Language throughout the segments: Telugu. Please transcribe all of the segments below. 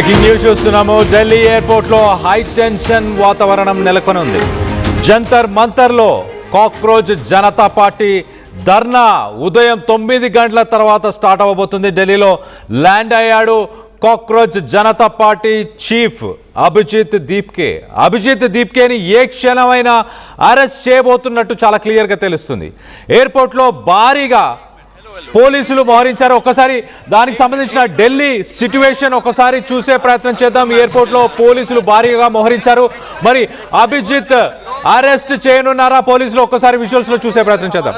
బ్రేకింగ్ న్యూస్ చూస్తున్నాము. ఢిల్లీ ఎయిర్పోర్ట్ లో హై టెన్షన్ వాతావరణం నెలకొని ఉంది. జంతర్ మంతర్ లో కాక్రోచ్ జనతా పార్టీ ధర్నా ఉదయం 9 గంటల తర్వాత స్టార్ట్ అవ్వబోతుంది. ఢిల్లీలో ల్యాండ్ అయ్యాడు cockroach Janata party chief Abhijit దీప్కేని ఏ క్షణమైనా అరెస్ట్ చేయబోతున్నట్టు చాలా క్లియర్గా తెలుస్తుంది. ఎయిర్పోర్ట్లో భారీగా పోలీసులు మోహరించారు. ఒకసారి దానికి సంబంధించిన ఢిల్లీ సిట్యుయేషన్ ఒకసారి చూసే ప్రయత్నం చేద్దాం. ఎయిర్పోర్ట్లో పోలీసులు భారీగా మోహరించారు. మరి అభిజిత్ అరెస్ట్ చేయనున్నారా పోలీసులు? ఒక్కసారి విజువల్స్ లో చూసే ప్రయత్నం చేద్దాం.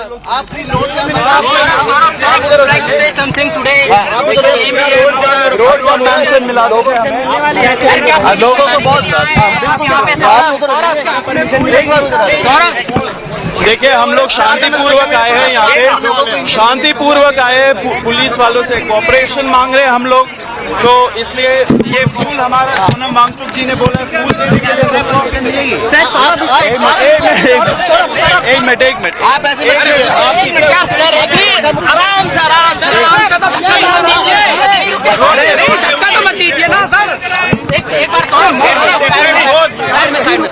देखिए, हम लोग शांतिपूर्वक आए हैं, यहाँ पे शांतिपूर्वक आए, पुलिस वालों से कोऑपरेशन मांग रहे हैं हम लोग, तो इसलिए ये फूल हमारा सोनम वांगचुक जी ने बोला फूल देने के लिए एक मिनट आप ऐसे आराम से मत दीजिए ना सर, एक बार साइड में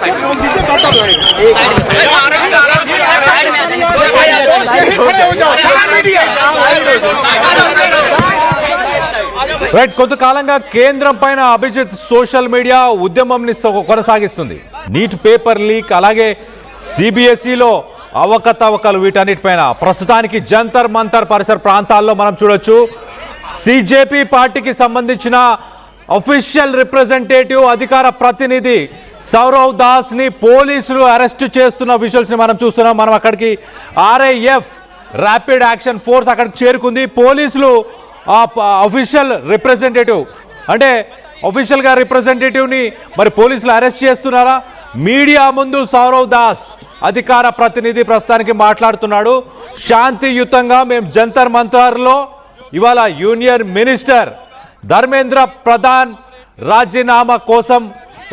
రైట్. కొంతకాలంగా కేంద్రం పైన అభిజిత్ సోషల్ మీడియా ఉద్యమంని కొనసాగిస్తుంది. నీట్ పేపర్ లీక్, అలాగే సిబిఎస్ఈలో అవకతవకలు, వీటన్నిటిపైన ప్రస్తుతానికి జంతర్ మంతర్ పరిసర ప్రాంతాల్లో మనం చూడొచ్చు సిజేపీ పార్టీకి సంబంధించిన అఫీషియల్ రిప్రజెంటేటివ్ అధికార ప్రతినిధి సౌరవ్ దాస్ ని పోలీసులు అరెస్ట్ చేస్తున్న విజువల్స్ ని మనం చూస్తున్నాం. మనం అక్కడికి ఆర్ఐఎఫ్ ర్యాపిడ్ యాక్షన్ ఫోర్స్ అక్కడికి చేరుకుంది. పోలీసులు అఫీషియల్ రిప్రజెంటేటివ్ అంటే అఫీషియల్గా రిప్రజెంటేటివ్ని మరి పోలీసులు అరెస్ట్ చేస్తున్నారా? మీడియా ముందు సౌరవ్ దాస్ అధికార ప్రతినిధి ప్రస్తుతానికి మాట్లాడుతున్నాడు. శాంతియుతంగా మేము జంతర్ మంతర్లో ఇవాళ యూనియన్ మినిస్టర్ ధర్మేంద్ర ప్రధాన్ రాజీనామా కోసం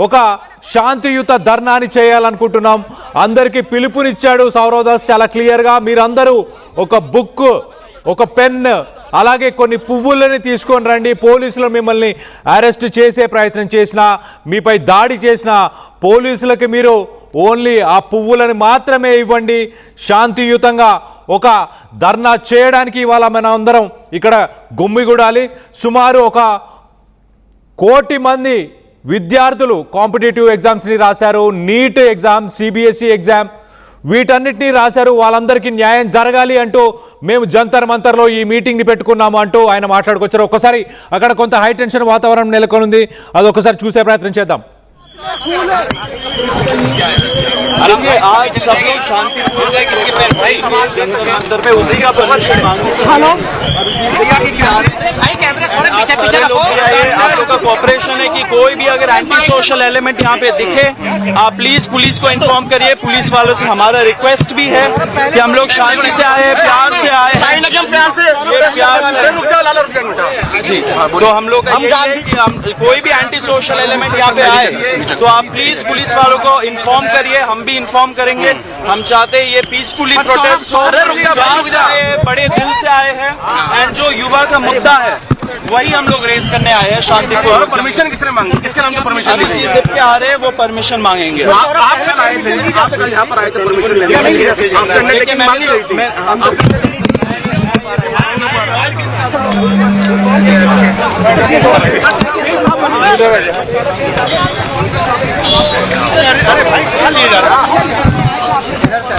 ఒక శాంతియుత ధర్నాని చేయాలనుకుంటున్నాం. అందరికీ పిలుపునిచ్చాడు సౌరవ్ దాస్ చాలా క్లియర్గా. మీరందరూ ఒక బుక్, ఒక పెన్, అలాగే కొన్ని పువ్వులని తీసుకొని రండి. పోలీసులు మిమ్మల్ని అరెస్ట్ చేసే ప్రయత్నం చేసినా, మీపై దాడి చేసిన పోలీసులకి మీరు ఓన్లీ ఆ పువ్వులని మాత్రమే ఇవ్వండి. శాంతియుతంగా ఒక ధర్నా చేయడానికి ఇవాళ మనం అందరం ఇక్కడ గుమ్మిగూడాలి. సుమారు 1 కోటి మంది విద్యార్థులు కాంపిటేటివ్ ఎగ్జామ్స్ని రాశారు. నీట్ ఎగ్జామ్, సిబిఎస్ఈ ఎగ్జామ్, వీటన్నిటినీ రాశారు. వాళ్ళందరికీ న్యాయం జరగాలి అంటూ మేము జంతర్ మంతర్లో ఈ మీటింగ్ని పెట్టుకున్నాము అంటూ ఆయన మాట్లాడుకొచ్చారు. ఒక్కసారి అక్కడ కొంత హై టెన్షన్ వాతావరణం నెలకొనుంది. అది ఒకసారి చూసే ప్రయత్నం చేద్దాం. आज सब लोग शांतिपूर्वक पे उसी का परमिशन मांगे। आप लोग का कोऑपरेशन है कि कोई भी अगर एंटी सोशल एलिमेंट यहाँ पे दिखे, आप प्लीज पुलिस को इन्फॉर्म करिए. पुलिस वालों से हमारा रिक्वेस्ट भी है कि हम लोग शांति से आए, प्यार से आए जी. तो हम लोग कोई भी एंटी सोशल एलिमेंट यहाँ पे आए तो आप प्लीज पुलिस वालों को इन्फॉर्म करिए. हम भी इन्फॉर्म करेंगे. हम चाहते हैं ये पीसफुली प्रोटेस्ट हो, बड़े दिल से आए हैं. एंड जो युवा का मुद्दा है वही हम लोग रेस करने आए हैं शांतिपूर्वक. परमिशन किसने मांगी? किसके नाम से परमिशन ली? जब के आ रहे हैं वो परमिशन मांगेंगे. आप आए थे, आप कल यहाँ पर आए थे परमिशन लेने.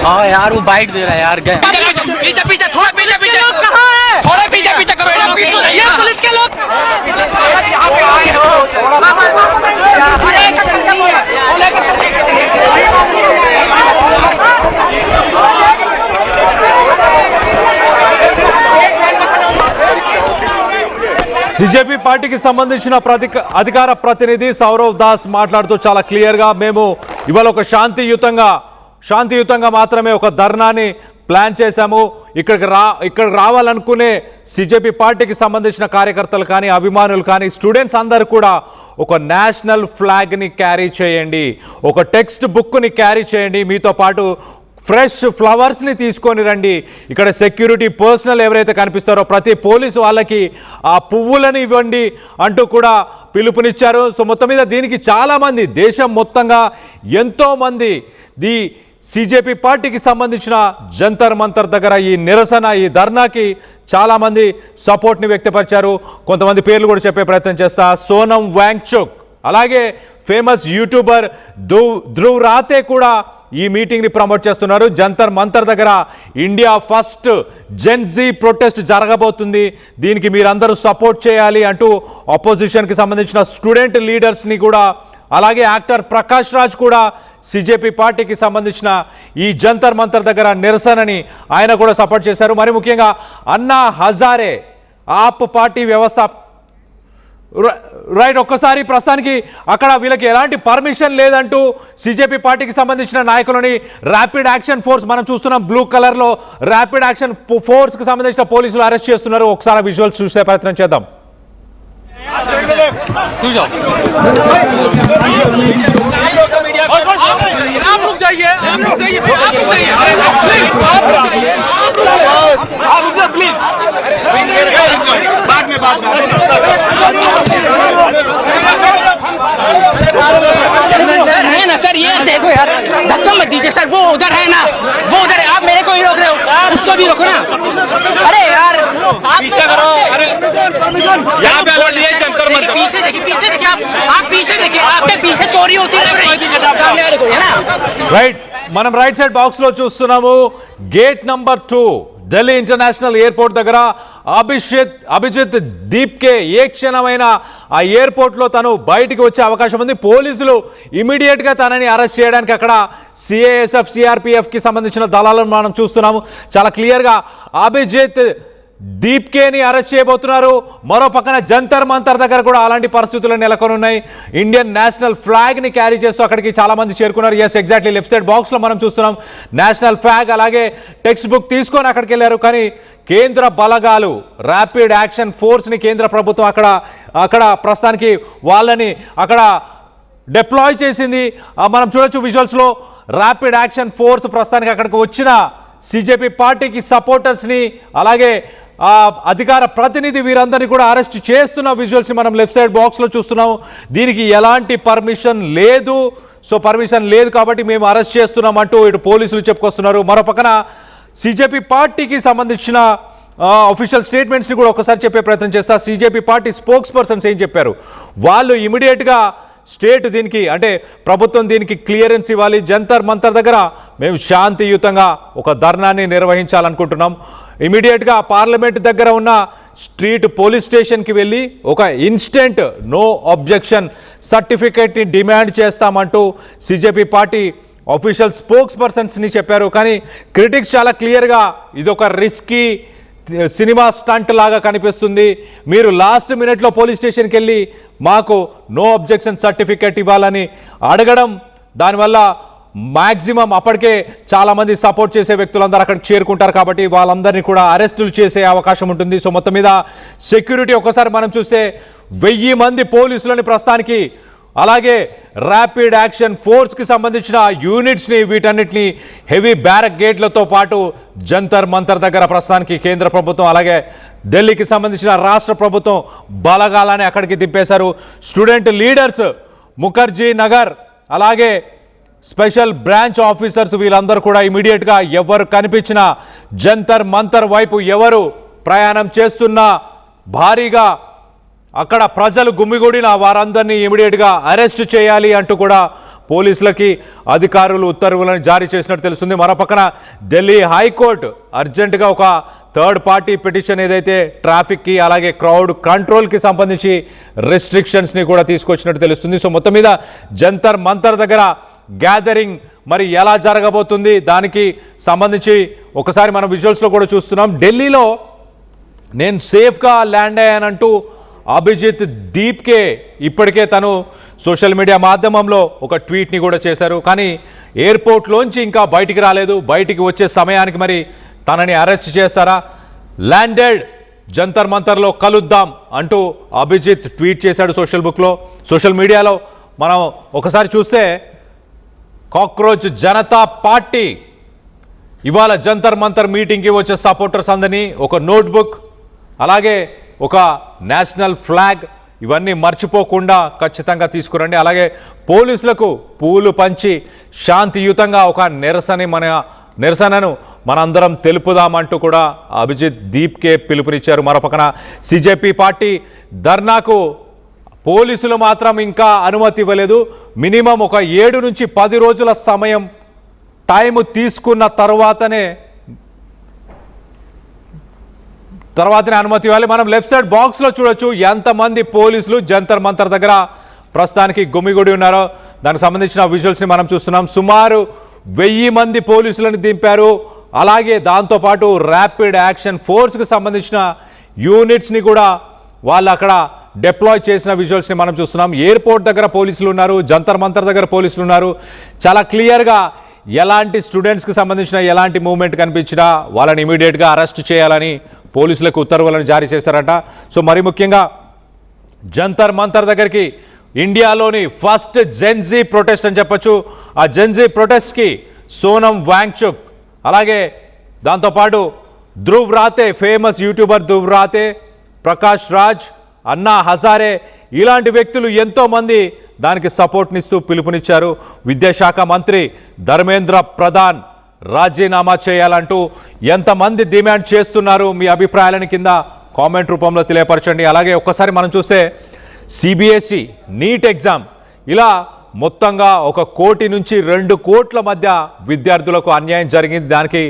हाँ यार, वो बाइट दे रहा है यार. गए पीछे थोड़ा पीछे कहाँ है? थोड़ा पीछे करो. ये पुलिस के लोग సిజేపీ పార్టీకి సంబంధించిన అధికార ప్రతినిధి సౌరవ్ దాస్ మాట్లాడుతూ చాలా క్లియర్గా మేము ఇవాళ ఒక శాంతియుతంగా మాత్రమే ఒక ధర్నాని ప్లాన్ చేశాము. ఇక్కడికి రావాలనుకునే సిజేపీ పార్టీకి సంబంధించిన కార్యకర్తలు కానీ, అభిమానులు కానీ, స్టూడెంట్స్ అందరూ కూడా ఒక నేషనల్ ఫ్లాగ్ని క్యారీ చేయండి, ఒక టెక్స్ట్ బుక్ని క్యారీ చేయండి. మీతో పాటు ఫ్రెష్ ఫ్లవర్స్ని తీసుకొని రండి, ఇక్కడ సెక్యూరిటీ పర్సనల్ ఎవరైతే కనిపిస్తారో ప్రతి పోలీసు వాళ్ళకి ఆ పువ్వులని ఇవ్వండి అంటూ కూడా పిలుపునిచ్చారు. సో మొత్తం మీద దీనికి చాలామంది దేశం మొత్తంగా ఎంతోమంది సిజేపీ పార్టీకి సంబంధించిన జంతర్ మంతర్ దగ్గర ఈ నిరసన ఈ ధర్నాకి చాలామంది సపోర్ట్ని వ్యక్తపరిచారు. కొంతమంది పేర్లు కూడా చెప్పే ప్రయత్నం చేస్తా. సోనం వాంగ్చుక్, అలాగే ఫేమస్ యూట్యూబర్ ధ్రువ్ రాతే కూడా ఈ మీటింగ్ని ప్రమోట్ చేస్తున్నారు. జంతర్ మంతర్ దగ్గర ఇండియా ఫస్ట్ జెన్జీ ప్రొటెస్ట్ జరగబోతుంది, దీనికి మీరందరూ సపోర్ట్ చేయాలి అంటూ ఆపోజిషన్కి సంబంధించిన స్టూడెంట్ లీడర్స్ని కూడా, అలాగే యాక్టర్ ప్రకాష్ రాజ్ కూడా సిజేపీ పార్టీకి సంబంధించిన ఈ జంతర్ మంతర్ దగ్గర నిరసనని ఆయన కూడా సపోర్ట్ చేశారు. మరి ముఖ్యంగా అన్నా హజారే ఆప్ పార్టీ వ్యవస్థ రైట్, ఒక్కసారి ప్రస్తుతానికి అక్కడ వీళ్ళకి ఎలాంటి పర్మిషన్ లేదంటూ సిజేపీ పార్టీకి సంబంధించిన నాయకులని ర్యాపిడ్ యాక్షన్ ఫోర్స్ మనం చూస్తున్నాం, బ్లూ కలర్లో ర్యాపిడ్ యాక్షన్ ఫోర్స్కి సంబంధించిన పోలీసులు అరెస్ట్ చేస్తున్నారు. ఒకసారి విజువల్స్ చూసే ప్రయత్నం చేద్దాం. है ना सर, ये देखो यार, धक्का मत दीजिए सर, वो उधर है ना, वो उधर है, आप मेरे को ही रोक रहे हो, उसको भी रोको ना। अरे यार पीछे करो, अरे यहाँ पे अलर्ट है जंतर मंतर, पीछे देखिए आप पीछे देखिए, आपके पीछे चोरी होती रह रही है सामने वाले को, है ना। రైట్, మనం రైట్ సైడ్ బాక్స్లో చూస్తున్నాము gate number 2 Delhi international airport దగ్గర అభిజిత్ దీప్కే ఏ క్షణమైన ఆ ఎయిర్పోర్ట్లో తను బయటికి వచ్చే అవకాశం ఉంది. పోలీసులు ఇమీడియట్గా తనని అరెస్ట్ చేయడానికి అక్కడ సిఐఎస్ఎఫ్ సిఆర్పిఎఫ్కి సంబంధించిన దళాలను మనం చూస్తున్నాము. చాలా క్లియర్గా అభిజిత్ దీప్కేని అరెస్ట్ చేయబోతున్నారు. మరో పక్కన జంతర్ మంతర్ దగ్గర కూడా అలాంటి పరిస్థితులు నెలకొని ఉన్నాయి. ఇండియన్ నేషనల్ ఫ్లాగ్ని క్యారీ చేస్తూ అక్కడికి చాలామంది చేరుకున్నారు. ఎస్, ఎగ్జాక్ట్లీ లెఫ్ట్ సైడ్ బాక్స్లో మనం చూస్తున్నాం నేషనల్ ఫ్లాగ్, అలాగే టెక్స్ట్ బుక్ తీసుకొని అక్కడికి వెళ్ళారు. కానీ కేంద్ర బలగాలు ర్యాపిడ్ యాక్షన్ ఫోర్స్ని కేంద్ర ప్రభుత్వం అక్కడ ప్రస్తుతానికి వాళ్ళని అక్కడ డిప్లాయ్ చేసింది. మనం చూడొచ్చు విజువల్స్లో ర్యాపిడ్ యాక్షన్ ఫోర్స్ ప్రస్తుతానికి అక్కడికి వచ్చిన సిజేపీ పార్టీకి సపోర్టర్స్ని, అలాగే అధికార ప్రతినిధి వీరందరినీ కూడా అరెస్ట్ చేస్తున్న విజువల్స్ని మనం లెఫ్ట్ సైడ్ బాక్స్లో చూస్తున్నాం. దీనికి ఎలాంటి పర్మిషన్ లేదు, సో పర్మిషన్ లేదు కాబట్టి మేము అరెస్ట్ చేస్తున్నాం అంటూ ఇటు పోలీసులు చెప్పుకొస్తున్నారు. మరో పక్కన సిజేపీ పార్టీకి సంబంధించిన అఫీషియల్ స్టేట్మెంట్స్ని కూడా ఒకసారి చెప్పే ప్రయత్నం చేస్తా. సిజేపీ పార్టీ స్పోక్స్ పర్సన్స్ ఏం చెప్పారు, వాళ్ళు ఇమీడియట్గా స్టేట్ దీనికి అంటే ప్రభుత్వం దీనికి క్లియరెన్స్ ఇవ్వాలి. జంతర్ మంతర్ దగ్గర మేము శాంతియుతంగా ఒక ధర్నాన్ని నిర్వహించాలనుకుంటున్నాం. ఇమీడియట్గా పార్లమెంట్ దగ్గర ఉన్న స్ట్రీట్ పోలీస్ స్టేషన్కి వెళ్ళి ఒక ఇన్స్టెంట్ నో అబ్జెక్షన్ సర్టిఫికేట్ని డిమాండ్ చేస్తామంటూ సిజేపీ పార్టీ అఫీషియల్ స్పోక్స్ పర్సన్స్ని చెప్పారు. కానీ క్రిటిక్స్ చాలా క్లియర్గా ఇదొక రిస్కీ సినిమా స్టంట్ లాగా కనిపిస్తుంది, మీరు లాస్ట్ మినిట్లో పోలీస్ స్టేషన్కి వెళ్ళి మాకు నో అబ్జెక్షన్ సర్టిఫికేట్ ఇవ్వాలని అడగడం, దానివల్ల మ్యాక్సిమం అప్పటికే చాలామంది సపోర్ట్ చేసే వ్యక్తులందరూ అక్కడికి చేరుకుంటారు కాబట్టి వాళ్ళందరినీ కూడా అరెస్టులు చేసే అవకాశం ఉంటుంది. సో మొత్తం మీద సెక్యూరిటీ ఒకసారి మనం చూస్తే 1000 మంది పోలీసులని ప్రస్తుతానికి, అలాగే ర్యాపిడ్ యాక్షన్ ఫోర్స్కి సంబంధించిన యూనిట్స్ని వీటన్నిటిని హెవీ బ్యారికేడ్లతో పాటు జంతర్ మంతర్ దగ్గర ప్రస్తుతానికి కేంద్ర ప్రభుత్వం అలాగే ఢిల్లీకి సంబంధించిన రాష్ట్ర ప్రభుత్వం బలగాలని అక్కడికి దింపేశారు. స్టూడెంట్ లీడర్స్, ముఖర్జీ నగర్, అలాగే స్పెషల్ బ్రాంచ్ ఆఫీసర్స్ వీళ్ళందరూ కూడా ఇమీడియట్గా ఎవరు కనిపించినా జంతర్ మంతర్ వైపు ఎవరు ప్రయాణం చేస్తున్నా భారీగా అక్కడ ప్రజలు గుమిగూడిన వారందరినీ ఇమీడియట్గా అరెస్ట్ చేయాలి అంటూ కూడా పోలీసులకి అధికారులు ఉత్తర్వులను జారీ చేసినట్టు తెలుస్తుంది. మరోపక్కన ఢిల్లీ హైకోర్టు అర్జెంటుగా ఒక థర్డ్ పార్టీ పిటిషన్ ఏదైతే ట్రాఫిక్కి అలాగే క్రౌడ్ కంట్రోల్కి సంబంధించి రెస్ట్రిక్షన్స్ని కూడా తీసుకొచ్చినట్టు తెలుస్తుంది. సో మొత్తం మీద జంతర్ మంతర్ దగ్గర గ్యాదరింగ్ మరి ఎలా జరగబోతుంది దానికి సంబంధించి ఒకసారి మనం విజువల్స్లో కూడా చూస్తున్నాం. ఢిల్లీలో నేను సేఫ్గా ల్యాండ్ అయ్యానంటూ అభిజిత్ దీప్కే ఇప్పటికే తను సోషల్ మీడియా మాధ్యమంలో ఒక ట్వీట్ని కూడా చేశారు. కానీ ఎయిర్పోర్ట్లోంచి ఇంకా బయటికి రాలేదు. బయటికి వచ్చే సమయానికి మరి తనని అరెస్ట్ చేస్తారా, ల్యాండెడ్ జంతర్ మంతర్లో కలుద్దాం అంటూ అభిజిత్ ట్వీట్ చేశాడు సోషల్ మీడియాలో. మనం ఒకసారి చూస్తే కాక్రోచ్ జనతా పార్టీ ఇవాళ జంతర్ మంతర్ మీటింగ్కి వచ్చే సపోర్టర్స్ అందరినీ ఒక నోట్బుక్ అలాగే ఒక నేషనల్ ఫ్లాగ్ ఇవన్నీ మర్చిపోకుండా ఖచ్చితంగా తీసుకురండి. అలాగే పోలీసులకు పూలు పంచి శాంతియుతంగా ఒక నిరసనను మనందరం తెలుపుదామంటూ కూడా అభిజిత్ దీప్కే పిలుపునిచ్చారు. మరోపక్కన సిజేపీ పార్టీ ధర్నాకు పోలీసులు మాత్రం ఇంకా అనుమతి ఇవ్వలేదు. మినిమం ఒక 7 నుంచి 10 రోజుల సమయం టైం తీసుకున్న తర్వాతనే అనుమతి ఇవ్వాలి. మనం లెఫ్ట్ సైడ్ బాక్స్లో చూడొచ్చు ఎంతమంది పోలీసులు జంతర్ మంతర్ దగ్గర ప్రస్తుతానికి గుమిగూడి ఉన్నారో దానికి సంబంధించిన విజువల్స్ని మనం చూస్తున్నాం. సుమారు 1000 మంది పోలీసులను దింపారు. అలాగే దాంతోపాటు ర్యాపిడ్ యాక్షన్ ఫోర్స్కి సంబంధించిన యూనిట్స్ని కూడా వాళ్ళు అక్కడ డిప్లాయ్ చేసిన విజువల్స్ని మనం చూస్తున్నాం. ఎయిర్పోర్ట్ దగ్గర పోలీసులు ఉన్నారు, జంతర్ మంతర్ దగ్గర పోలీసులు ఉన్నారు. చాలా క్లియర్గా ఎలాంటి స్టూడెంట్స్కి సంబంధించిన ఎలాంటి మూవ్మెంట్ కనిపించినా వాళ్ళని ఇమీడియట్గా అరెస్ట్ చేయాలని పోలీసులకు ఉత్తర్వులను జారీ చేశారట. సో మరి ముఖ్యంగా జంతర్ మంతర్ దగ్గరికి ఇండియాలోని ఫస్ట్ జెన్జీ ప్రొటెస్ట్ అని చెప్పొచ్చు. ఆ జెన్జీ ప్రొటెస్ట్కి సోనం వాంగ్చుక్ అలాగే దాంతోపాటు ధ్రువ్ రాతే, ఫేమస్ యూట్యూబర్ ధ్రువ్ రాతే, ప్రకాష్ రాజ్, అన్నా హజారే ఇలాంటి వ్యక్తులు ఎంతోమంది దానికి సపోర్ట్నిస్తూ పిలుపునిచ్చారు. విద్యాశాఖ మంత్రి ధర్మేంద్ర ప్రధాన్ రాజీనామా చేయాలంటూ ఎంతమంది డిమాండ్ చేస్తున్నారు? మీ అభిప్రాయాలను కింద కామెంట్ రూపంలో తెలియపరచండి. అలాగే ఒక్కసారి మనం చూస్తే సిబిఎస్ఈ నీట్ ఎగ్జామ్ ఇలా మొత్తంగా 1 కోటి నుంచి 2 కోట్ల మధ్య విద్యార్థులకు అన్యాయం జరిగింది. దానికి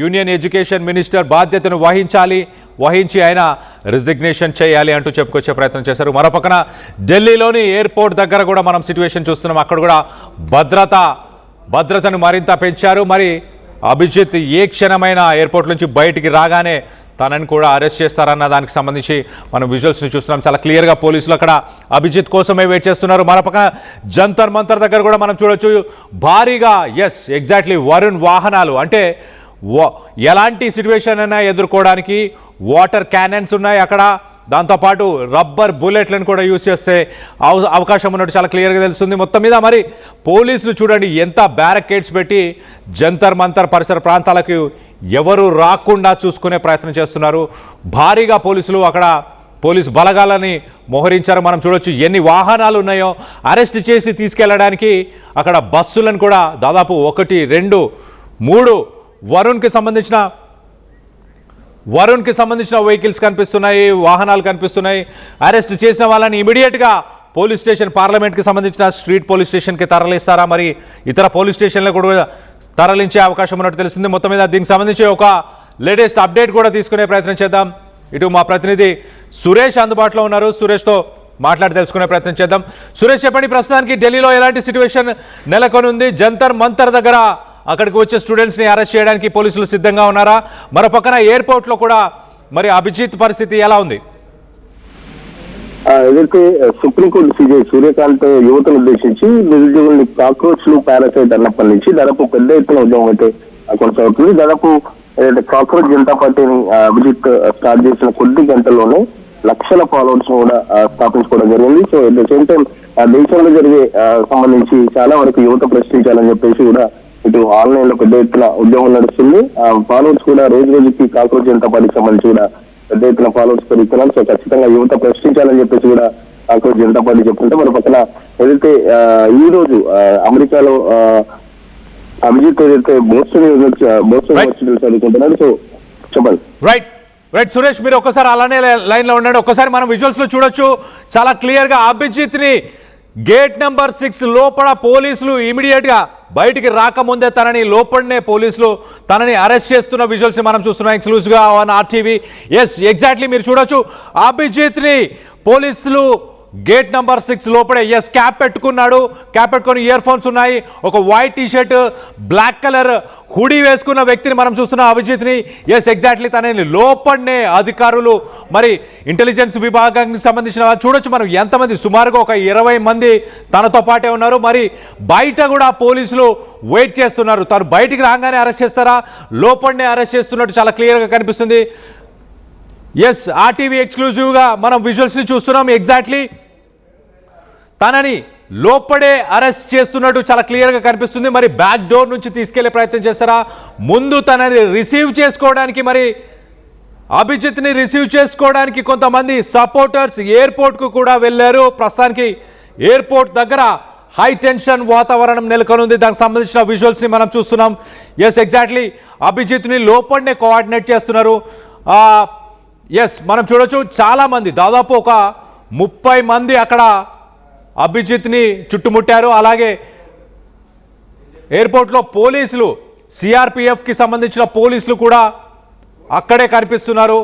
యూనియన్ ఎడ్యుకేషన్ మినిస్టర్ బాధ్యతను వహించి ఆయన రిజిగ్నేషన్ చేయాలి అంటూ చెప్పుకొచ్చే ప్రయత్నం చేశారు. మరోపక్కన ఢిల్లీలోని ఎయిర్పోర్ట్ దగ్గర కూడా మనం సిచ్యువేషన్ చూస్తున్నాం. అక్కడ కూడా భద్రతను మరింత పెంచారు. మరి అభిజిత్ ఏ క్షణమైన ఎయిర్పోర్ట్ నుంచి బయటికి రాగానే తనని కూడా అరెస్ట్ చేస్తారన్న దానికి సంబంధించి మనం విజువల్స్ని చూస్తున్నాం. చాలా క్లియర్గా పోలీసులు అక్కడ అభిజిత్ కోసమే వెయిట్ చేస్తున్నారు. మరోపక్కన జంతర్ మంతర్ దగ్గర కూడా మనం చూడొచ్చు భారీగా ఎగ్జాక్ట్లీ వరుణ్ వాహనాలు, అంటే ఎలాంటి సిచ్యువేషన్ అయినా ఎదుర్కోవడానికి వాటర్ క్యానన్స్ ఉన్నాయి అక్కడ. దాంతోపాటు రబ్బర్ బుల్లెట్లను కూడా యూజ్ చేసే అవకాశం ఉన్నట్టు చాలా క్లియర్గా తెలుస్తుంది. మొత్తం మీద మరి పోలీసులు చూడండి ఎంత బ్యారికేడ్స్ పెట్టి జంతర్ మంతర్ పరిసర ప్రాంతాలకు ఎవరు రాకుండా చూసుకునే ప్రయత్నం చేస్తున్నారు. భారీగా పోలీసులు అక్కడ పోలీసు బలగాలని మోహరించారు. మనం చూడొచ్చు ఎన్ని వాహనాలు ఉన్నాయో. అరెస్ట్ చేసి తీసుకెళ్లడానికి అక్కడ బస్సులను కూడా దాదాపు 1, 2, 3 వరుణ్కి సంబంధించిన వెహికల్స్ కనిపిస్తున్నాయి, వాహనాలు కనిపిస్తున్నాయి. అరెస్ట్ చేసిన వాళ్ళని ఇమీడియట్గా పోలీస్ స్టేషన్, పార్లమెంట్కి సంబంధించిన స్ట్రీట్ పోలీస్ స్టేషన్కి తరలిస్తారా, మరి ఇతర పోలీస్ స్టేషన్లకు కూడా తరలించే అవకాశం ఉన్నట్టు తెలుస్తుంది. మొత్తం మీద దీనికి సంబంధించి ఒక లేటెస్ట్ అప్డేట్ కూడా తీసుకునే ప్రయత్నం చేద్దాం. ఇటు మా ప్రతినిధి సురేష్ అందుబాటులో ఉన్నారు. సురేష్తో మాట్లాడి తెలుసుకునే ప్రయత్నం చేద్దాం. సురేష్ చెప్పండి, ప్రస్తుతానికి ఢిల్లీలో ఎలాంటి సిచ్యువేషన్ నెలకొని ఉంది? జంతర్ మంతర్ దగ్గర అక్కడికి వచ్చే స్టూడెంట్స్ని అరెస్ట్ చేయడానికి పోలీసులు సిద్ధంగా ఉన్నారా? మరోపక్కన ఎయిర్పోర్ట్లో కూడా మరి అభిజిత్ పరిస్థితి ఎలా ఉంది? ఏదైతే సుప్రీంకోర్టు సీజే సూర్యకాంత్ యువతను ఉద్దేశించి నిరుద్యోగుల్ని కాక్రోచ్లు పారాసైట్ అన్నప్పటి నుంచి దాదాపు పెద్ద ఎత్తున ఉద్యమం అయితే కొనసాగుతుంది. దాదాపు ఏదైతే కాక్రోచ్ జనతా పార్టీని అభిజిత్ స్టార్ట్ చేసిన కొద్ది గంటల్లోనే లక్షల ఫాలోవర్స్ కూడా స్థాపించుకోవడం జరిగింది. So at the same time దేశంలో జరిగే సంబంధించి చాలా వరకు యువత ప్రశ్నించాలని చెప్పేసి కూడా ఇటు ఆన్లైన్ లో పెద్ద ఎత్తున ఉద్యమం నడుస్తుంది. ఫాలోవర్స్ కూడా రోజు రోజుకి కాక్రోచ్ జనతా పార్టీకి సంబంధించి కూడా పెద్ద ఎత్తున ఫాలోవర్స్ పెరుగుతున్నారు. సో ఖచ్చితంగా యువత ప్రశ్నించాలని చెప్పేసి కూడా కాక్రోచ్ జనతా పార్టీ చెప్తుంటే, మన పక్కన ఏదైతే ఈ రోజు అమెరికాలో అభిజిత్ ఏదైతే బోస్టన్ యూనివర్సిటీలో చదువుకుంటున్నారు. సో చెప్పండి. రైట్ సురేష్, మీరు ఒక్కసారి అలానే లైన్ లో ఉండండి. ఒక్కసారి మనం విజువల్స్ లో చూడొచ్చు చాలా క్లియర్ గా అభిజిత్ ని గేట్ నెంబర్ 6 లోపల పోలీసులు ఇమీడియట్ గా బయటికి రాకముందే లోపలనే పోలీసులు తనని అరెస్ట్ చేస్తున్న విజువల్స్ మనం చూస్తున్నాం ఎక్స్క్లూజివ్ గా ఆన్ ఆర్టీవీ. ఎగ్జాక్ట్లీ మీరు చూడొచ్చు అభిజిత్ ని పోలీసులు గేట్ నెంబర్ 6 లోపడే క్యాప్ పెట్టుకున్నాడు. క్యాప్ పెట్టుకొని ఇయర్ ఫోన్స్ ఉన్నాయి. ఒక white T shirt, black colour hoodie వేసుకున్న వ్యక్తిని మనం చూస్తున్నాం అభిజిత్ని. ఎగ్జాక్ట్లీ తనని లోపలనే అధికారులు, మరి ఇంటెలిజెన్స్ విభాగానికి సంబంధించిన చూడొచ్చు మనం ఎంతమంది, సుమారుగా ఒక 20 మంది తనతో పాటే ఉన్నారు. మరి బయట కూడా పోలీసులు వెయిట్ చేస్తున్నారు. తను బయటికి రాగానే అరెస్ట్ చేస్తారా, లోపలనే అరెస్ట్ చేస్తున్నట్టు చాలా క్లియర్గా కనిపిస్తుంది. ఆర్టీవీ ఎక్స్క్లూజివ్గా మనం విజువల్స్ని చూస్తున్నాం. ఎగ్జాక్ట్లీ తనని లోపడే అరెస్ట్ చేస్తున్నట్టు చాలా క్లియర్గా కనిపిస్తుంది. మరి బ్యాక్ డోర్ నుంచి తీసుకెళ్లే ప్రయత్నం చేస్తారా, ముందు తనని రిసీవ్ చేసుకోవడానికి, మరి అభిజిత్ని రిసీవ్ చేసుకోవడానికి కొంతమంది సపోర్టర్స్ ఎయిర్పోర్ట్కు కూడా వెళ్ళారు. ప్రస్తుతానికి ఎయిర్పోర్ట్ దగ్గర హై టెన్షన్ వాతావరణం నెలకొనుంది. దానికి సంబంధించిన విజువల్స్ని మనం చూస్తున్నాం. ఎస్, ఎగ్జాక్ట్లీ అభిజిత్ని లోపలనే కోఆర్డినేట్ చేస్తున్నారు. ఎస్, మనం చూడొచ్చు చాలామంది, దాదాపు ఒక 30 మంది అక్కడ అభిజిత్ని చుట్టుముట్టారు. అలాగే ఎయిర్పోర్ట్లో పోలీసులు, సిఆర్పిఎఫ్కి సంబంధించిన పోలీసులు కూడా అక్కడే కనిపిస్తున్నారు.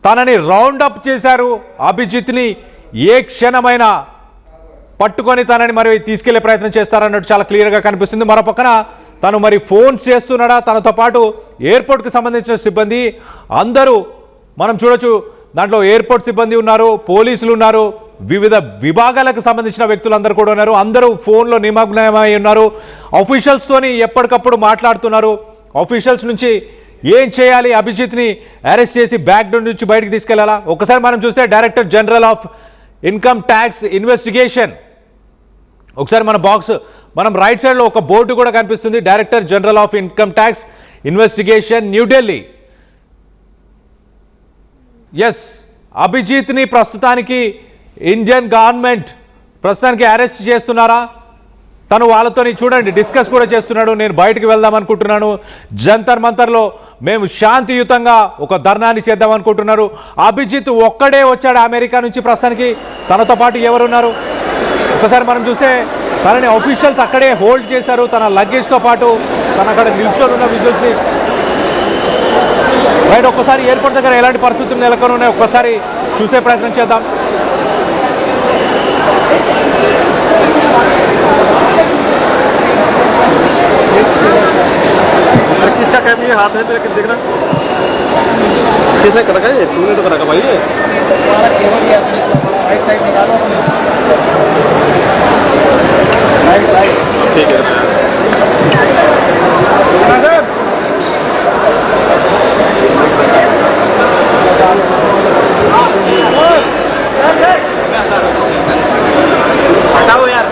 తనని రౌండ్ అప్ చేశారు. అభిజిత్ని ఏ క్షణమైనా పట్టుకొని తనని మరి తీసుకెళ్లే ప్రయత్నం చేస్తారన్నట్టు చాలా క్లియర్గా కనిపిస్తుంది. మరో పక్కన తను మరి ఫోన్స్ చేస్తున్నాడా, తనతో పాటు ఎయిర్పోర్ట్కి సంబంధించిన సిబ్బంది అందరూ మనం చూడొచ్చు. దాంట్లో ఎయిర్పోర్ట్ సిబ్బంది ఉన్నారు, పోలీసులు ఉన్నారు, వివిధ విభాగాలకు సంబంధించిన వ్యక్తులందరూ కూడా ఉన్నారు. అందరూ ఫోన్లో నిమగ్నమై ఉన్నారు. ఆఫీషియల్స్తోని ఎప్పటికప్పుడు మాట్లాడుతున్నారు. ఆఫీషియల్స్ నుంచి ఏం చేయాలి, అభిజిత్ని అరెస్ట్ చేసి బ్యాక్ డోర్ నుంచి బయటకు తీసుకెళ్లాలా. ఒకసారి మనం చూస్తే director general of income tax investigation, ఒకసారి మనం రైట్ సైడ్లో ఒక బోర్డు కూడా కనిపిస్తుంది. Director general of income tax investigation, New Delhi. Yes, అభిజిత్ని ప్రస్తుతానికి ఇండియన్ గవర్నమెంట్ ప్రస్తుతానికి అరెస్ట్ చేస్తున్నారా, తను వాళ్ళతో చూడండి డిస్కస్ కూడా చేస్తున్నాడు. నేను బయటకు వెళ్దాం అనుకుంటున్నాను, జంతర్ మంతర్లో మేము శాంతియుతంగా ఒక ధర్నాన్ని చేద్దాం అనుకుంటున్నారు. అభిజిత్ ఒక్కడే వచ్చాడు అమెరికా నుంచి. ప్రస్తుతానికి తనతో పాటు ఎవరున్నారు ఒకసారి మనం చూస్తే తనని ఆఫీషియల్స్ అక్కడే హోల్డ్ చేశారు. తన లగేజ్తో పాటు తన అక్కడ నిల్చొని ఉన్న విజువల్స్ని రైట్ ఒక్కసారి ఎయిర్పోర్ట్ దగ్గర ఎలాంటి పరిస్థితులు నెలకొని ఉన్నాయి ఒక్కసారి చూసే ప్రయత్నం చేద్దాం. किसका कैम ये हाथ में लेकर देखना किसने कर रखा है, तूने तो कर रखा भाई। हमारा केबल ही राइट साइड निकालो, राइट ठीक है साहब। हटाओ यार।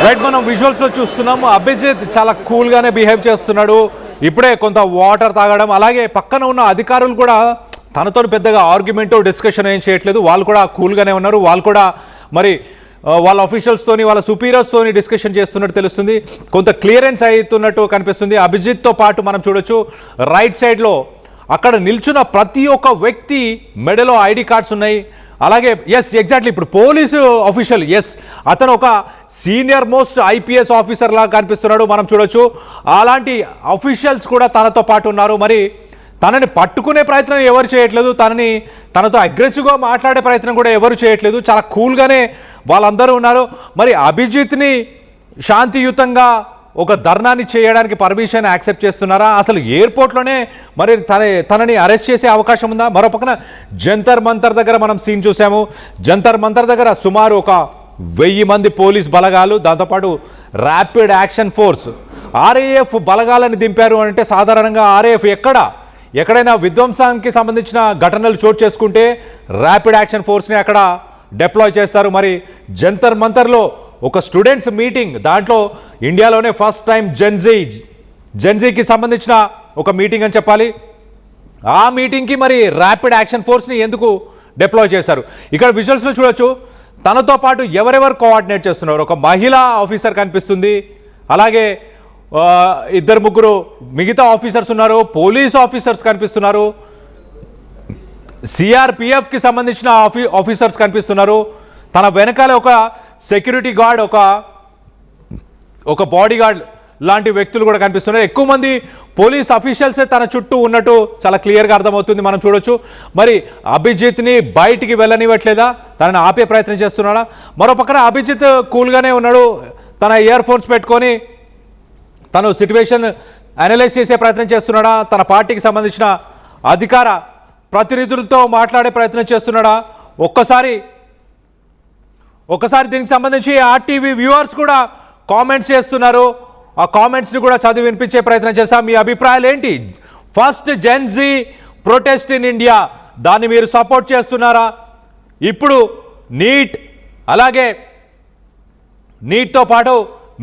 రైట్, మనం విజువల్స్లో చూస్తున్నాము. అభిజిత్ చాలా కూల్గానే బిహేవ్ చేస్తున్నాడు. ఇప్పుడే కొంత వాటర్ తాగడం, అలాగే పక్కన ఉన్న అధికారులు కూడా తనతో పెద్దగా ఆర్గ్యుమెంట్ డిస్కషన్ ఏం చేయట్లేదు. వాళ్ళు కూడా కూల్గానే ఉన్నారు. వాళ్ళు కూడా మరి వాళ్ళ ఆఫీషియల్స్తోని వాళ్ళ సుపీరియర్స్తోని డిస్కషన్ చేస్తున్నట్టు తెలుస్తుంది. కొంత క్లియరెన్స్ అవుతున్నట్టు కనిపిస్తుంది. అభిజిత్తో పాటు మనం చూడొచ్చు రైట్ సైడ్లో అక్కడ నిల్చున్న ప్రతి ఒక్క వ్యక్తి మెడలో ఐడి కార్డ్స్ ఉన్నాయి. అలాగే ఎస్, ఎగ్జాక్ట్లీ ఇప్పుడు పోలీసు ఆఫీషియల్, ఎస్ అతను ఒక సీనియర్ మోస్ట్ ఐపీఎస్ ఆఫీసర్ లాగా కనిపిస్తున్నాడు. మనం చూడొచ్చు అలాంటి ఆఫీషియల్స్ కూడా తనతో పాటు ఉన్నారు. మరి తనని పట్టుకునే ప్రయత్నం ఎవరు చేయట్లేదు, తనతో అగ్రెసివ్గా మాట్లాడే ప్రయత్నం కూడా ఎవరు చేయట్లేదు. చాలా కూల్గానే వాళ్ళందరూ ఉన్నారు. మరి అభిజిత్ని శాంతియుతంగా ఒక ధర్నాన్ని చేయడానికి పర్మిషన్ యాక్సెప్ట్ చేస్తున్నారా, అసలు ఎయిర్పోర్ట్లోనే మరి తనని అరెస్ట్ చేసే అవకాశం ఉందా? మరో పక్కన జంతర్ మంతర్ దగ్గర మనం సీన్ చూసాము. జంతర్ మంతర్ దగ్గర సుమారు ఒక 1000 మంది పోలీస్ బలగాలు, దాంతోపాటు ర్యాపిడ్ యాక్షన్ ఫోర్స్ ఆర్ఏఎఫ్ బలగాలను దింపారు. అంటే సాధారణంగా ఆర్ఏఎఫ్ ఎక్కడైనా విధ్వంసానికి సంబంధించిన ఘటనలు చోటు చేసుకుంటే ర్యాపిడ్ యాక్షన్ ఫోర్స్ని అక్కడ డిప్లాయ్ చేస్తారు. మరి జంతర్ మంతర్లో ఒక స్టూడెంట్స్ మీటింగ్, దాంట్లో ఇండియాలోనే ఫస్ట్ టైం జెన్జీకి సంబంధించిన ఒక మీటింగ్ అని చెప్పాలి. ఆ మీటింగ్కి మరి ర్యాపిడ్ యాక్షన్ ఫోర్స్ని ఎందుకు డిప్లాయ్ చేశారు? ఇక్కడ విజువల్స్లో చూడొచ్చు తనతో పాటు ఎవరెవరు కోఆర్డినేట్ చేస్తున్నారు. ఒక మహిళా ఆఫీసర్ కనిపిస్తుంది, అలాగే 2-3 మిగతా ఆఫీసర్స్ ఉన్నారు, పోలీస్ ఆఫీసర్స్ కనిపిస్తున్నారు, సిఆర్పిఎఫ్కి సంబంధించిన ఆఫీసర్స్ కనిపిస్తున్నారు. తన వెనకాల ఒక సెక్యూరిటీ గార్డ్, ఒక బాడీ గార్డ్ లాంటి వ్యక్తులు కూడా కనిపిస్తున్నారు. ఎక్కువ మంది పోలీస్ అఫీషియల్సే తన చుట్టూ ఉన్నట్టు చాలా క్లియర్గా అర్థమవుతుంది. మనం చూడొచ్చు మరి అభిజిత్ని బయటికి వెళ్ళనివ్వట్లేదా, తనని ఆపే ప్రయత్నం చేస్తున్నాడా? మరో పక్కన అభిజిత్ కూల్గానే ఉన్నాడు. తన ఇయర్ ఫోన్స్ పెట్టుకొని తను సిట్యువేషన్ అనలైజ్ చేసే ప్రయత్నం చేస్తున్నాడా, తన పార్టీకి సంబంధించిన అధికార ప్రతినిధులతో మాట్లాడే ప్రయత్నం చేస్తున్నాడా? ఒక్కసారి దీనికి సంబంధించి ఆర్టీవీ వ్యూవర్స్ కూడా కామెంట్స్ చేస్తున్నారు. ఆ కామెంట్స్ని కూడా చదివి వినిపించే ప్రయత్నం చేస్తాం. మీ అభిప్రాయాలు ఏంటి? First Gen Z protest in India, దాన్ని మీరు సపోర్ట్ చేస్తున్నారా? ఇప్పుడు నీట్ అలాగే నీట్తో పాటు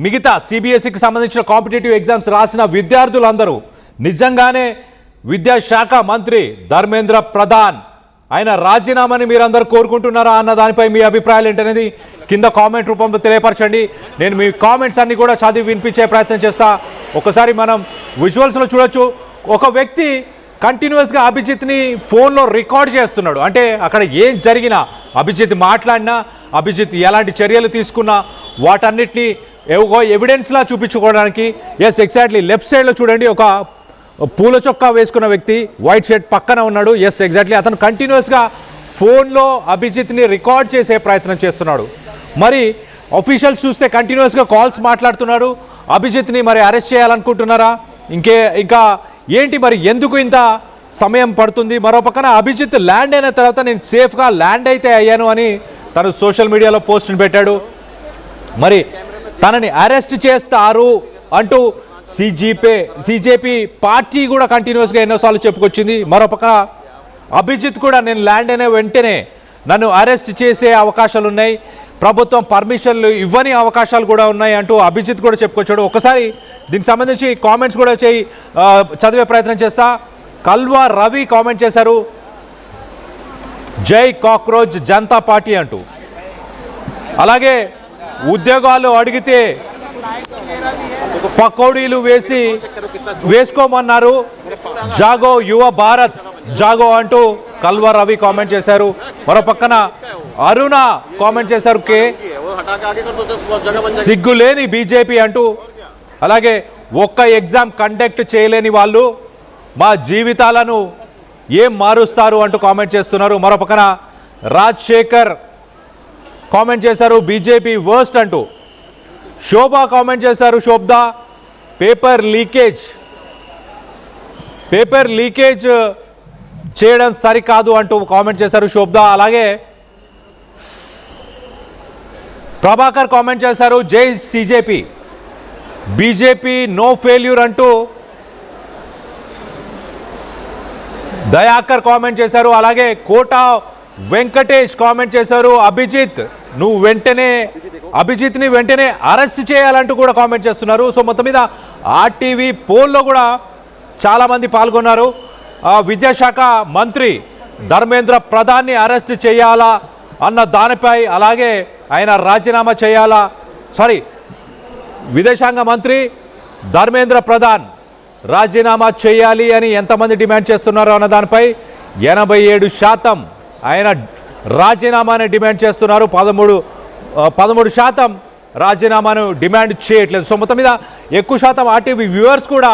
మిగతా సిబిఎస్ఈకి సంబంధించిన కాంపిటేటివ్ ఎగ్జామ్స్ రాసిన విద్యార్థులందరూ నిజంగానే విద్యాశాఖ మంత్రి ధర్మేంద్ర ప్రధాన్ ఆయన రాజీనామాని మీరందరూ కోరుకుంటున్నారా అన్న దానిపై మీ అభిప్రాయాలు ఏంటనేది కింద కామెంట్ రూపంలో తెలియపరచండి. నేను మీ కామెంట్స్ అన్ని కూడా చదివి వినిపించే ప్రయత్నం చేస్తా. ఒకసారి మనం విజువల్స్లో చూడొచ్చు. ఒక వ్యక్తి కంటిన్యూస్గా అభిజిత్ని ఫోన్లో రికార్డ్ చేస్తున్నాడు. అంటే అక్కడ ఏం జరిగినా, అభిజిత్ మాట్లాడినా, అభిజిత్ ఎలాంటి చర్యలు తీసుకున్నా వాటన్నిటిని ఎవిడెన్స్లా చూపించుకోవడానికి. ఎస్, ఎగ్జాక్ట్లీ లెఫ్ట్ సైడ్లో చూడండి, ఒక పూల చొక్కా వేసుకున్న వ్యక్తి వైట్ షర్ట్ పక్కన ఉన్నాడు. ఎస్, ఎగ్జాక్ట్లీ అతను కంటిన్యూస్గా ఫోన్లో అభిజిత్ని రికార్డ్ చేసే ప్రయత్నం చేస్తున్నాడు. మరి ఆఫీషియల్స్ చూస్తే కంటిన్యూస్గా కాల్స్ మాట్లాడుతున్నారు. అభిజిత్ని మరి అరెస్ట్ చేయాలనుకుంటున్నారా? ఇంకా ఏంటి మరి, ఎందుకు ఇంత సమయం పడుతుంది? మరో పక్కన అభిజిత్ ల్యాండ్ అయిన తర్వాత నేను సేఫ్గా ల్యాండ్ అయితే అయ్యాను అని తను సోషల్ మీడియాలో పోస్ట్ని పెట్టాడు. మరి తనని అరెస్ట్ చేస్తారు అంటూ సిజేపీ పార్టీ కూడా కంటిన్యూస్గా ఎన్నోసార్లు చెప్పుకొచ్చింది. మరోపక్క అభిజిత్ కూడా నేను ల్యాండ్ అయిన వెంటనే నన్ను అరెస్ట్ చేసే అవకాశాలు ఉన్నాయి, ప్రభుత్వం పర్మిషన్లు ఇవ్వని అవకాశాలు కూడా ఉన్నాయి అంటూ అభిజిత్ కూడా చెప్పుకొచ్చాడు. ఒకసారి దీనికి సంబంధించి కామెంట్స్ కూడా చదివే ప్రయత్నం చేస్తా. కల్వా రవి కామెంట్ చేశారు, జై కాక్రోచ్ జనతా పార్టీ అంటూ. అలాగే ఉద్యోగాలు అడిగితే పకోడీలు వేసుకోమన్నారు, జాగో యువ భారత్ జాగో అంటూ కల్వా రవి కామెంట్ చేశారు. మరో పక్కన అరుణ కామెంట్ చేశారు, సిగ్గులేని బీజేపీ అంటూ. అలాగే ఒక్క ఎగ్జామ్ కండక్ట్ చేయలేని వాళ్ళు మా జీవితాలను ఏం మారుస్తారు అంటూ కామెంట్ చేస్తున్నారు. మరో పక్కన రాజశేఖర్ కామెంట్ చేశారు, బీజేపీ వర్స్ట్ అంటూ. శోభా కామెంట్ చేశారు, శోభదా పేపర్ లీకేజ్ చేయడం సరికాదు అంటూ కామెంట్ చేశారు శోభదా. అలాగే ప్రభాకర్ కామెంట్ చేశారు, జై సిజేపీ, బీజేపీ నో ఫెయిల్యూర్ అంటూ. దయాకర్ కామెంట్ చేశారు. అలాగే కోటా వెంకటేష్ కామెంట్ చేశారు, అభిజిత్ని వెంటనే అరెస్ట్ చేయాలంటూ కూడా కామెంట్ చేస్తున్నారు. సో మొత్తం మీద ఆర్టీవీ పోల్లో కూడా చాలామంది పాల్గొన్నారు. విద్యాశాఖ మంత్రి ధర్మేంద్ర ప్రధాన్ని అరెస్ట్ చేయాలా అన్న దానిపై, అలాగే ఆయన రాజీనామా చేయాలా, విదేశాంగ మంత్రి ధర్మేంద్ర ప్రధాన్ రాజీనామా చేయాలి అని ఎంతమంది డిమాండ్ చేస్తున్నారో అన్న దానిపై 87% ఆయన రాజీనామాని డిమాండ్ చేస్తున్నారు. 13% రాజీనామాను డిమాండ్ చేయట్లేదు. సో మొత్తం మీద ఎక్కువ శాతం ఆర్టీవీ వ్యూవర్స్ కూడా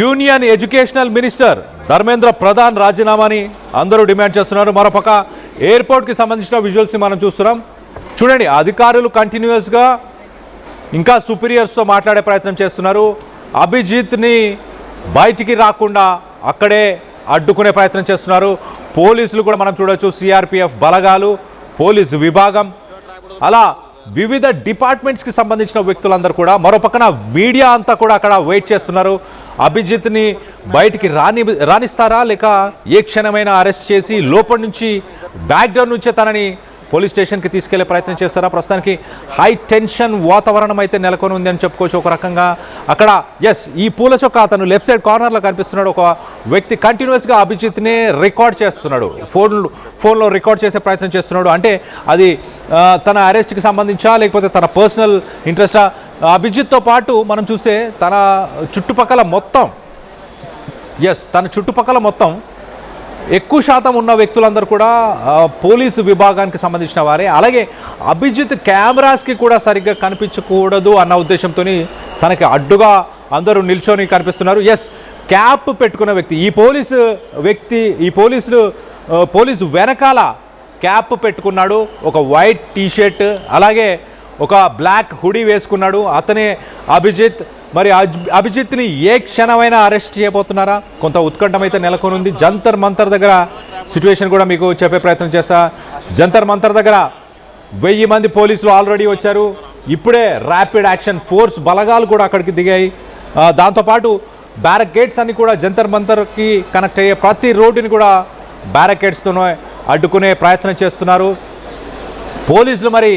union educational minister Dharmendra Pradhan రాజీనామాని అందరూ డిమాండ్ చేస్తున్నారు. మరోపక్క ఎయిర్పోర్ట్కి సంబంధించిన విజువల్స్ని మనం చూస్తున్నాం. చూడండి, అధికారులు కంటిన్యూస్గా ఇంకా సుపీరియర్స్తో మాట్లాడే ప్రయత్నం చేస్తున్నారు. అభిజిత్ని బయటికి రాకుండా అక్కడే అడ్డుకునే ప్రయత్నం చేస్తున్నారు. పోలీసులు కూడా మనం చూడొచ్చు, సిఆర్పిఎఫ్ బలగాలు, పోలీసు విభాగం, అలా వివిధ డిపార్ట్మెంట్స్కి సంబంధించిన వ్యక్తులందరూ కూడా. మరోపక్కన మీడియా అంతా కూడా అక్కడ వెయిట్ చేస్తున్నారు. అభిజిత్ని బయటికి రానిస్తారా, లేక ఏ క్షణమైనా అరెస్ట్ చేసి లోపల నుంచి బ్యాక్ డోర్ నుంచే తనని పోలీస్ స్టేషన్కి తీసుకెళ్లే ప్రయత్నం చేస్తారా? ప్రస్తుతానికి హై టెన్షన్ వాతావరణం అయితే నెలకొని ఉంది అని చెప్పుకోవచ్చు ఒక రకంగా. అక్కడ ఈ పూల చొక్క అతను లెఫ్ట్ సైడ్ కార్నర్లో కనిపిస్తున్నాడు. ఒక వ్యక్తి కంటిన్యూస్గా అభిజిత్ని రికార్డ్ చేస్తున్నాడు, ఫోన్లో రికార్డ్ చేసే ప్రయత్నం చేస్తున్నాడు. అంటే అది తన అరెస్ట్కి సంబంధించా, లేకపోతే తన పర్సనల్ ఇంట్రెస్టా? అభిజిత్తో పాటు మనం చూస్తే తన చుట్టుపక్కల మొత్తం ఎక్కువ శాతం ఉన్న వ్యక్తులందరూ కూడా పోలీసు విభాగానికి సంబంధించిన వారే. అలాగే అభిజిత్ కెమెరాస్కి కూడా సరిగ్గా కనిపించకూడదు అన్న ఉద్దేశంతో తనకి అడ్డుగా అందరూ నిల్చొని కనిపిస్తున్నారు. క్యాప్ పెట్టుకున్న వ్యక్తి, పోలీసు వెనకాల క్యాప్ పెట్టుకున్నాడు, ఒక వైట్ టీషర్ట్, అలాగే ఒక బ్లాక్ హుడీ వేసుకున్నాడు. అతనే అభిజిత్. మరి అభిజిత్ని ఏ క్షణమైనా అరెస్ట్ చేయబోతున్నారా? కొంత ఉత్కంఠం అయితే నెలకొని ఉంది. జంతర్ మంతర్ దగ్గర సిచ్యువేషన్ కూడా మీకు చెప్పే ప్రయత్నం చేస్తా. జంతర్ మంతర్ దగ్గర 1000 మంది పోలీసులు ఆల్రెడీ వచ్చారు. ఇప్పుడే ర్యాపిడ్ యాక్షన్ ఫోర్స్ బలగాలు కూడా అక్కడికి దిగాయి. దాంతోపాటు బ్యారికేడ్స్ అన్ని కూడా జంతర్ మంతర్కి కనెక్ట్ అయ్యే ప్రతి రోడ్డుని కూడా బ్యారికేడ్స్తోనే అడ్డుకునే ప్రయత్నం చేస్తున్నారు పోలీసులు. మరి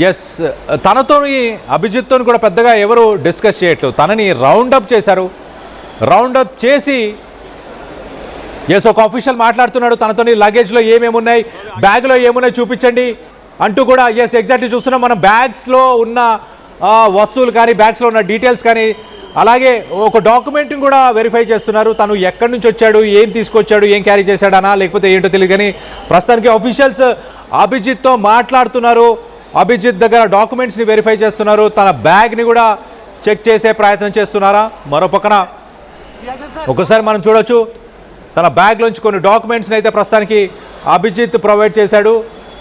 ఎస్, తనతోని అభిజిత్తో కూడా పెద్దగా ఎవరు డిస్కస్ చేయట్లేదు. తనని రౌండప్ చేశారు. రౌండప్ చేసి ఎస్, ఒక ఆఫీషియల్ మాట్లాడుతున్నాడు. తనతోని లగేజ్లో ఏమేమి ఉన్నాయి, బ్యాగ్లో ఏమున్నాయి చూపించండి అంటూ కూడా. ఎస్, ఎగ్జాక్ట్లీ చూస్తున్నాం మనం. బ్యాగ్స్లో ఉన్న వస్తువులు కానీ, బ్యాగ్స్లో ఉన్న డీటెయిల్స్ కానీ, అలాగే ఒక డాక్యుమెంట్ని కూడా వెరిఫై చేస్తున్నారు. తను ఎక్కడి నుంచి వచ్చాడు, ఏం తీసుకొచ్చాడు, ఏం క్యారీ చేశాడనా లేకపోతే ఏంటో తెలియదు. కానీ ప్రస్తుతానికి ఆఫీషియల్స్ అభిజిత్తో మాట్లాడుతున్నారు. అభిజిత్ దగ్గర డాక్యుమెంట్స్ని వెరిఫై చేస్తున్నారు. తన బ్యాగ్ని కూడా చెక్ చేసే ప్రయత్నం చేస్తున్నారా. మరో పక్కన ఒకసారి మనం చూడొచ్చు, తన బ్యాగ్లోంచి కొన్ని డాక్యుమెంట్స్ని అయితే ప్రస్తుతానికి అభిజిత్ ప్రొవైడ్ చేశాడు.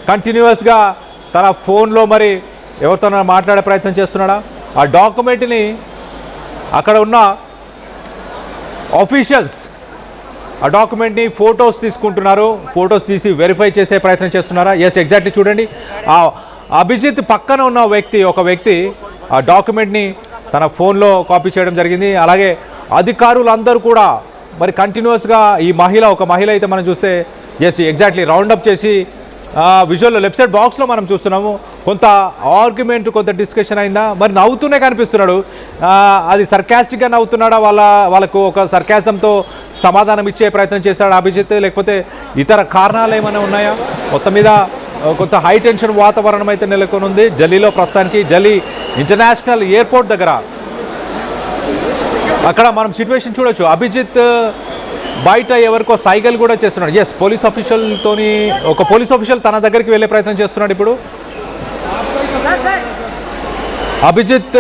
కంటిన్యూస్గా తన ఫోన్లో మరి ఎవరితో మాట్లాడే ప్రయత్నం చేస్తున్నాడా. ఆ డాక్యుమెంట్ని అక్కడ ఉన్న ఆఫీషియల్స్ ఆ డాక్యుమెంట్ని ఫొటోస్ తీసుకుంటున్నారు. ఫొటోస్ తీసి వెరిఫై చేసే ప్రయత్నం చేస్తున్నారా. ఎస్, ఎగ్జాక్ట్లీ చూడండి. ఆ అభిజిత్ పక్కన ఉన్న ఒక వ్యక్తి ఆ డాక్యుమెంట్ని తన ఫోన్లో కాపీ చేయడం జరిగింది. అలాగే అధికారులందరూ కూడా మరి కంటిన్యూస్గా ఒక మహిళ అయితే మనం చూస్తే ఎస్, ఎగ్జాక్ట్లీ రౌండప్ చేసి విజువల్లో లెఫ్ట్ సైడ్ బాక్స్లో మనం చూస్తున్నాము. కొంత ఆర్గ్యుమెంట్, కొంత డిస్కషన్ అయిందా, మరి నవ్వుతూనే కనిపిస్తున్నాడు. అది సర్కాస్టిక్గా నవ్వుతున్నాడా, వాళ్ళకు ఒక సర్కాసంతో సమాధానం ఇచ్చే ప్రయత్నం చేశాడు అభిజిత్, లేకపోతే ఇతర కారణాలు ఏమైనా ఉన్నాయా. మొత్తం మీద కొంత హై టెన్షన్ వాతావరణం అయితే నెలకొని ఉంది ఢిల్లీలో ప్రస్తుతానికి. ఢిల్లీ ఇంటర్నేషనల్ ఎయిర్పోర్ట్ దగ్గర అక్కడ మనం సిచ్యువేషన్ చూడొచ్చు. అభిజిత్ బయట ఎవరికో సైగల్ కూడా చేస్తున్నాడు. ఎస్, పోలీస్ ఆఫీషియల్ తన దగ్గరికి వెళ్ళే ప్రయత్నం చేస్తున్నాడు. ఇప్పుడు అభిజిత్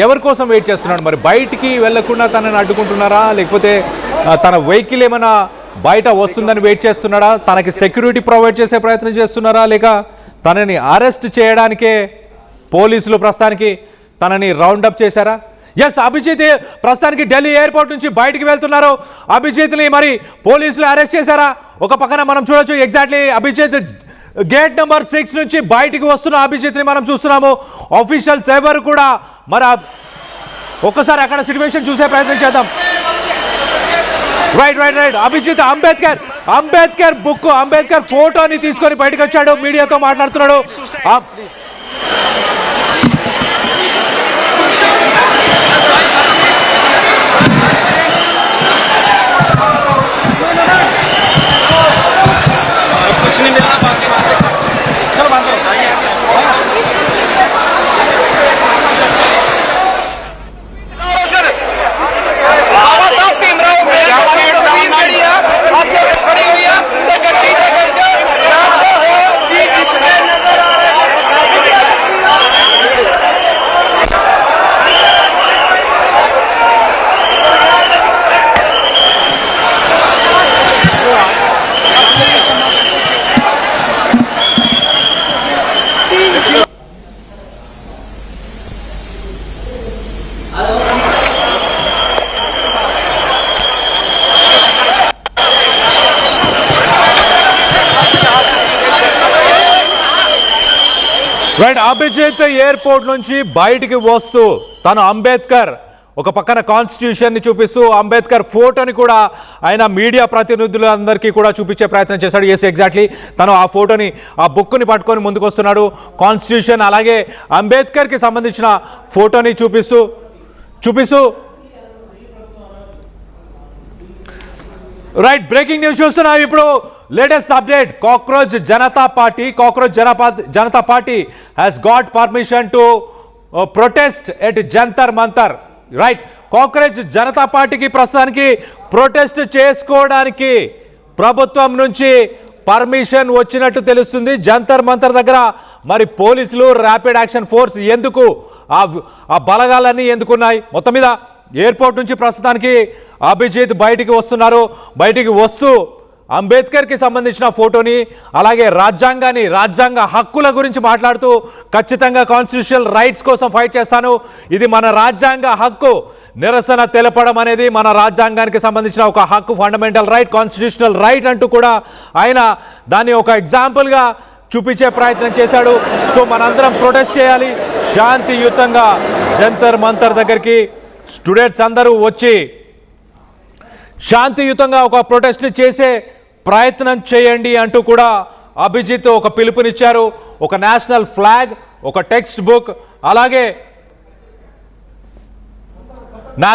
ఎవరి కోసం వెయిట్ చేస్తున్నాడు, మరి బయటికి వెళ్లకుండా తనని అడ్డుకుంటున్నారా, లేకపోతే తన వెహికల్ ఏమైనా బయట వస్తుందని వెయిట్ చేస్తున్నాడా, తనకి సెక్యూరిటీ ప్రొవైడ్ చేసే ప్రయత్నం చేస్తున్నారా, లేక తనని అరెస్ట్ చేయడానికే పోలీసులు ప్రస్తుతానికి తనని రౌండప్ చేశారా. ఎస్, అభిజిత్ ప్రస్తుతానికి ఢిల్లీ ఎయిర్పోర్ట్ నుంచి బయటికి వెళ్తున్నారు. అభిజిత్ని మరి పోలీసులు అరెస్ట్ చేశారా. ఒక పక్కన మనం చూడొచ్చు, ఎగ్జాక్ట్లీ అభిజిత్ గేట్ నెంబర్ 6 నుంచి బయటికి వస్తున్న అభిజిత్ని మనం చూస్తున్నాము. ఆఫీషియల్స్ ఎవరు కూడా మరి ఒక్కసారి అక్కడ సిచ్యువేషన్ చూసే ప్రయత్నం చేద్దాం. రైట్ అభిజిత్ అంబేద్కర్ ఫోటోని తీసుకొని బయటకు వచ్చాడు, మీడియాతో మాట్లాడుతున్నాడు. कुछ नहीं मिलना बाकी चलो बात करो రైట్, అభిజిత్ ఎయిర్పోర్ట్ నుంచి బయటికి వస్తూ తను అంబేద్కర్ ఒక పక్కన కాన్స్టిట్యూషన్ని చూపిస్తూ అంబేద్కర్ ఫోటోని కూడా ఆయన మీడియా ప్రతినిధులందరికీ కూడా చూపించే ప్రయత్నం చేశాడు. ఎస్, ఎగ్జాక్ట్లీ తను ఆ ఫోటోని, ఆ బుక్ని పట్టుకొని ముందుకు వస్తున్నాడు. కాన్స్టిట్యూషన్ అలాగే అంబేద్కర్కి సంబంధించిన ఫోటోని చూపిస్తూ రైట్, బ్రేకింగ్ న్యూస్ చూస్తున్నాం ఇప్పుడు. Latest update, cockroach Janata party has got permission to protest at Jantar Mantar. Right, cockroach Janata పార్టీకి ప్రస్తుతానికి ప్రొటెస్ట్ చేసుకోవడానికి ప్రభుత్వం నుంచి పర్మిషన్ వచ్చినట్టు తెలుస్తుంది. జంతర్ మంతర్ దగ్గర మరి పోలీసులు, ర్యాపిడ్ యాక్షన్ ఫోర్స్ ఎందుకు, ఆ బలగాలన్నీ ఎందుకున్నాయి. మొత్తం మీద ఎయిర్పోర్ట్ నుంచి ప్రస్తుతానికి అభిజిత్ బయటికి వస్తున్నారు. బయటికి వస్తూ అంబేద్కర్కి సంబంధించిన ఫోటోని, అలాగే రాజ్యాంగ హక్కుల గురించి మాట్లాడుతూ ఖచ్చితంగా కాన్స్టిట్యూషనల్ రైట్స్ కోసం ఫైట్ చేస్తాను, ఇది మన రాజ్యాంగ హక్కు, నిరసన తెలపడం అనేది మన రాజ్యాంగానికి సంబంధించిన ఒక హక్కు, ఫండమెంటల్ రైట్, కాన్స్టిట్యూషనల్ రైట్ అంటూ కూడా ఆయన దాన్ని ఒక ఎగ్జాంపుల్గా చూపించే ప్రయత్నం చేశాడు. సో మనందరం ప్రొటెస్ట్ చేయాలి శాంతియుతంగా జంతర్ మంతర్ దగ్గరికి. స్టూడెంట్స్ అందరూ వచ్చి శాంతియుతంగా ఒక ప్రొటెస్ట్ చేసే ప్రయత్నం చేయండి అంటూ కూడా అభిజిత్ ఒక పిలుపునిచ్చారు. ఒక నేషనల్ ఫ్లాగ్, ఒక టెక్స్ట్ బుక్, అలాగే